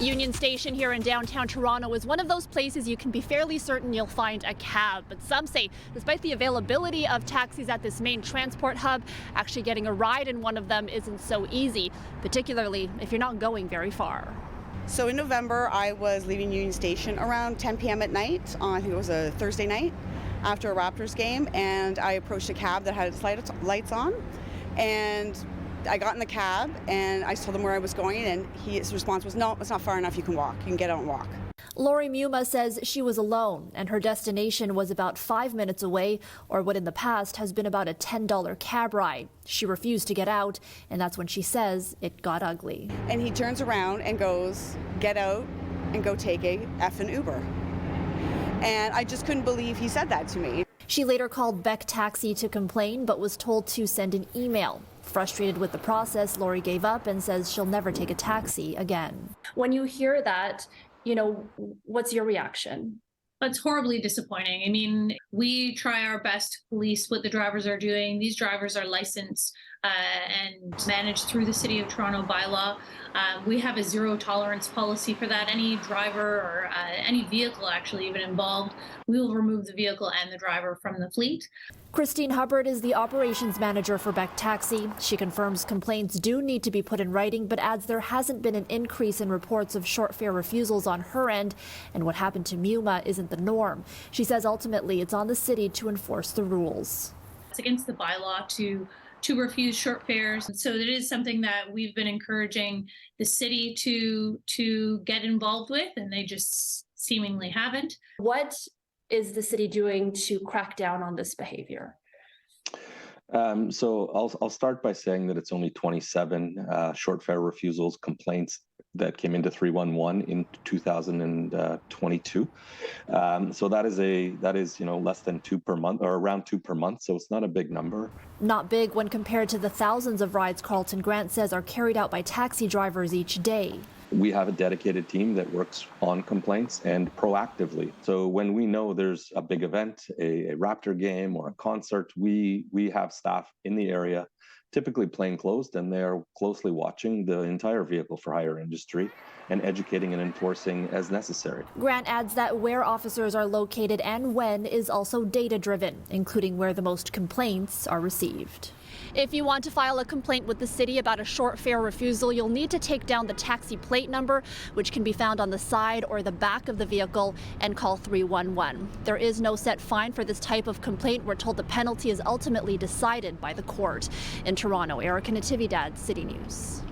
Union Station here in downtown Toronto is one of those places you can be fairly certain you'll find a cab. But some say, despite the availability of taxis at this main transport hub, actually getting a ride in one of them isn't so easy, particularly if you're not going very far. So in November, I was leaving Union Station around 10 p.m. at night. I think it was a Thursday night after a Raptors game, and I approached a cab that had its lights on, and I got in the cab and I told him where I was going, and his response was, "No, it's not far enough. You can walk. You can get out and walk." Lori Muma says she was alone and her destination was about 5 minutes away, or what in the past has been about a $10 cab ride. She refused to get out, and that's when she says it got ugly. And he turns around and goes, "Get out and go take a effing Uber." And I just couldn't believe he said that to me. She later called Beck Taxi to complain, but was told to send an email. Frustrated with the process, Lori gave up and says she'll never take a taxi again. When you hear that, what's your reaction? It's horribly disappointing. I mean, we try our best to police what the drivers are doing. These drivers are licensed and managed through the City of Toronto bylaw. We have a zero tolerance policy for that. Any driver or any vehicle actually even involved, we will remove the vehicle and the driver from the fleet. Christine Hubbard is the operations manager for Beck Taxi. She confirms complaints do need to be put in writing, but adds there hasn't been an increase in reports of short fare refusals on her end, and what happened to Muma isn't the norm. She says ultimately it's on the city to enforce the rules. It's against the bylaw to refuse short fares. So it is something that we've been encouraging the city to get involved with, and they just seemingly haven't. What is the city doing to crack down on this behavior? So I'll start by saying that it's only 27 short fare refusals complaints that came into 311 in 2022. So that is less than 2 per month, or around 2 per month. So it's not a big number. Not big when compared to the thousands of rides Carlton Grant says are carried out by taxi drivers each day. We have a dedicated team that works on complaints and proactively. So when we know there's a big event, a Raptor game or a concert, we have staff in the area, typically plainclothed, and they're closely watching the entire vehicle for hire industry and educating and enforcing as necessary. Grant adds that where officers are located and when is also data-driven, including where the most complaints are received. If you want to file a complaint with the city about a short fare refusal, you'll need to take down the taxi plate number, which can be found on the side or the back of the vehicle, and call 311. There is no set fine for this type of complaint. We're told the penalty is ultimately decided by the court. In Toronto, Natividad, City News.